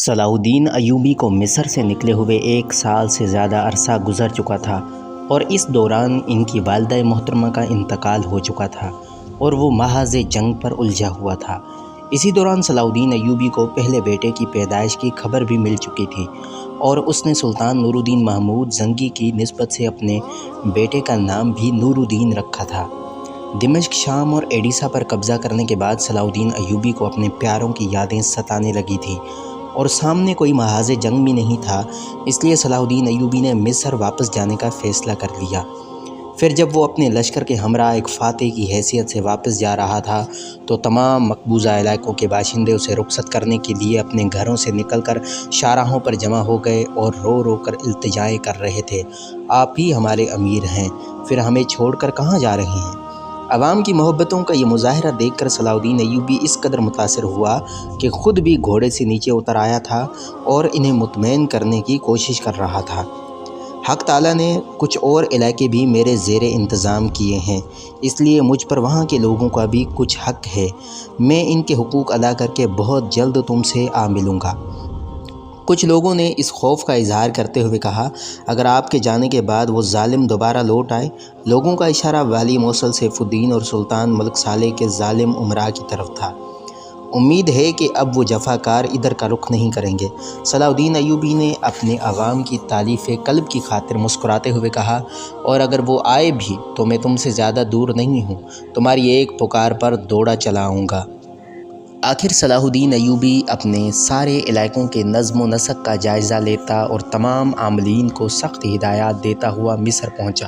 صلاح الدین ایوبی کو مصر سے نکلے ہوئے 1 سال سے زیادہ عرصہ گزر چکا تھا اور اس دوران ان کی والدہ محترمہ کا انتقال ہو چکا تھا اور وہ محاذ جنگ پر الجھا ہوا تھا۔ اسی دوران صلاح الدین ایوبی کو پہلے بیٹے کی پیدائش کی خبر بھی مل چکی تھی اور اس نے سلطان نور الدین محمود زنگی کی نسبت سے اپنے بیٹے کا نام بھی نور الدین رکھا تھا۔ دمشق، شام اور ایڈیسا پر قبضہ کرنے کے بعد صلاح الدین ایوبی کو اپنے پیاروں کی یادیں ستانے لگی تھیں اور سامنے کوئی محاذ جنگ بھی نہیں تھا، اس لیے صلاح الدین ایوبی نے مصر واپس جانے کا فیصلہ کر لیا۔ پھر جب وہ اپنے لشکر کے ہمراہ ایک فاتح کی حیثیت سے واپس جا رہا تھا تو تمام مقبوضہ علاقوں کے باشندے اسے رخصت کرنے کے لیے اپنے گھروں سے نکل کر شاہراہوں پر جمع ہو گئے اور رو رو کر التجائیں کر رہے تھے، آپ ہی ہمارے امیر ہیں، پھر ہمیں چھوڑ کر کہاں جا رہے ہیں؟ عوام کی محبتوں کا یہ مظاہرہ دیکھ کر صلاح الدین ایوبی اس قدر متاثر ہوا کہ خود بھی گھوڑے سے نیچے اتر آیا تھا اور انہیں مطمئن کرنے کی کوشش کر رہا تھا۔ حق تعالیٰ نے کچھ اور علاقے بھی میرے زیر انتظام کیے ہیں، اس لیے مجھ پر وہاں کے لوگوں کا بھی کچھ حق ہے، میں ان کے حقوق ادا کر کے بہت جلد تم سے آ ملوں گا۔ کچھ لوگوں نے اس خوف کا اظہار کرتے ہوئے کہا، اگر آپ کے جانے کے بعد وہ ظالم دوبارہ لوٹ آئے؟ لوگوں کا اشارہ والی موصل سیف الدین اور سلطان ملک صالح کے ظالم امراء کی طرف تھا۔ امید ہے کہ اب وہ جفاکار ادھر کا رخ نہیں کریں گے۔ صلاح الدین ایوبی نے اپنے عوام کی تالیف قلب کی خاطر مسکراتے ہوئے کہا، اور اگر وہ آئے بھی تو میں تم سے زیادہ دور نہیں ہوں، تمہاری ایک پکار پر دوڑا چلا آؤں گا۔ آخر صلاح الدین ایوبی اپنے سارے علاقوں کے نظم و نسق کا جائزہ لیتا اور تمام عاملین کو سخت ہدایات دیتا ہوا مصر پہنچا۔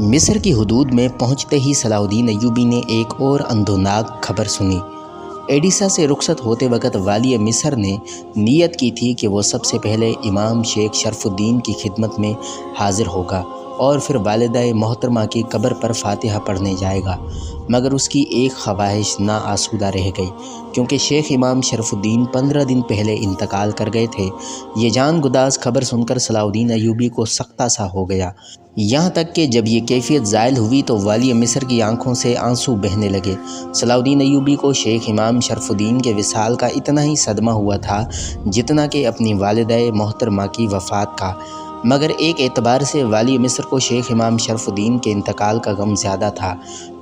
مصر کی حدود میں پہنچتے ہی صلاح الدین ایوبی نے ایک اور اندھوناک خبر سنی۔ ایڈیسا سے رخصت ہوتے وقت والی مصر نے نیت کی تھی کہ وہ سب سے پہلے امام شیخ شرف الدین کی خدمت میں حاضر ہوگا اور پھر والدہ محترمہ کی قبر پر فاتحہ پڑھنے جائے گا، مگر اس کی ایک خواہش ناآسودہ رہ گئی، کیونکہ شیخ امام شرف الدین 15 دن پہلے انتقال کر گئے تھے۔ یہ جان گداز خبر سن کر صلاح الدین ایوبی کو سختہ سا ہو گیا، یہاں تک کہ جب یہ کیفیت زائل ہوئی تو والی مصر کی آنکھوں سے آنسو بہنے لگے۔ صلاح الدین ایوبی کو شیخ امام شرف الدین کے وصال کا اتنا ہی صدمہ ہوا تھا جتنا کہ اپنی والدہ محترمہ کی وفات کا، مگر ایک اعتبار سے والی مصر کو شیخ امام شرف الدین کے انتقال کا غم زیادہ تھا،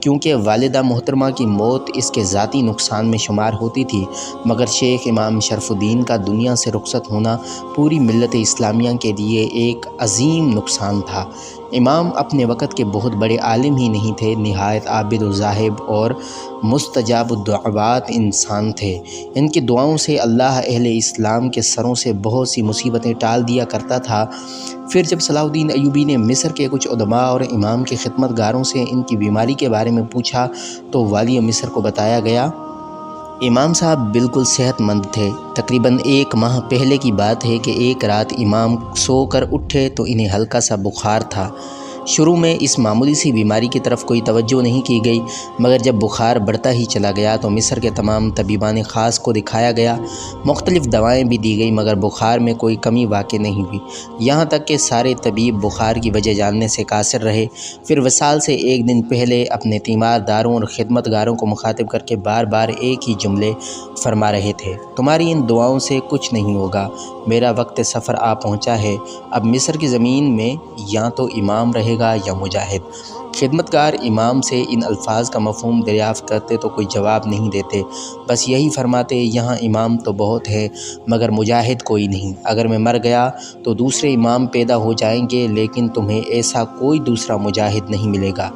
کیونکہ والدہ محترمہ کی موت اس کے ذاتی نقصان میں شمار ہوتی تھی، مگر شیخ امام شرف الدین کا دنیا سے رخصت ہونا پوری ملت اسلامیہ کے لیے ایک عظیم نقصان تھا۔ امام اپنے وقت کے بہت بڑے عالم ہی نہیں تھے، نہایت عابد و زاہد اور مستجاب الدعوات انسان تھے۔ ان کی دعاؤں سے اللہ اہل اسلام کے سروں سے بہت سی مصیبتیں ٹال دیا کرتا تھا۔ پھر جب صلاح الدین ایوبی نے مصر کے کچھ علماء اور امام کے خدمت گاروں سے ان کی بیماری کے بارے میں پوچھا تو والی مصر کو بتایا گیا، امام صاحب بالکل صحت مند تھے۔ تقریباً 1 ماہ پہلے کی بات ہے کہ ایک رات امام سو کر اٹھے تو انہیں ہلکا سا بخار تھا۔ شروع میں اس معمولی سی بیماری کی طرف کوئی توجہ نہیں کی گئی، مگر جب بخار بڑھتا ہی چلا گیا تو مصر کے تمام طبیبان خاص کو دکھایا گیا، مختلف دوائیں بھی دی گئی، مگر بخار میں کوئی کمی واقع نہیں ہوئی، یہاں تک کہ سارے طبیب بخار کی وجہ جاننے سے قاصر رہے۔ پھر وصال سے 1 دن پہلے اپنے تیمار داروں اور خدمت گاروں کو مخاطب کر کے بار بار ایک ہی جملے فرما رہے تھے، تمہاری ان دعاؤں سے کچھ نہیں ہوگا، میرا وقت سفر آ پہنچا ہے، اب مصر کی زمین میں یا تو امام رہے گا یا مجاہد۔ خدمتگار امام سے ان الفاظ کا مفہوم دریافت کرتے تو کوئی جواب نہیں دیتے، بس یہی فرماتے، یہاں امام تو بہت ہے مگر مجاہد کوئی نہیں، اگر میں مر گیا تو دوسرے امام پیدا ہو جائیں گے لیکن تمہیں ایسا کوئی دوسرا مجاہد نہیں ملے گا،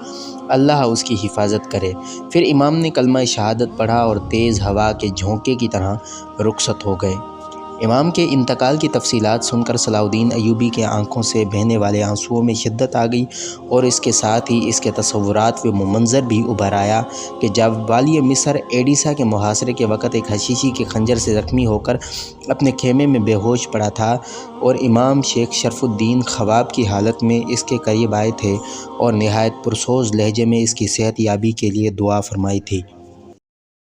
اللہ اس کی حفاظت کرے۔ پھر امام نے کلمہ شہادت پڑھا اور تیز ہوا کے جھونکے کی طرح رخصت ہو گئے۔ امام کے انتقال کی تفصیلات سن کر صلاح الدین ایوبی کے آنکھوں سے بہنے والے آنسوؤں میں شدت آ گئی اور اس کے ساتھ ہی اس کے تصورات و منظر بھی ابھر آیا کہ جب والی مصر ایڈیسا کے محاصرے کے وقت ایک حشیشی کے خنجر سے زخمی ہو کر اپنے خیمے میں بے ہوش پڑا تھا اور امام شیخ شرف الدین خواب کی حالت میں اس کے قریب آئے تھے اور نہایت پرسوز لہجے میں اس کی صحت یابی کے لیے دعا فرمائی تھی۔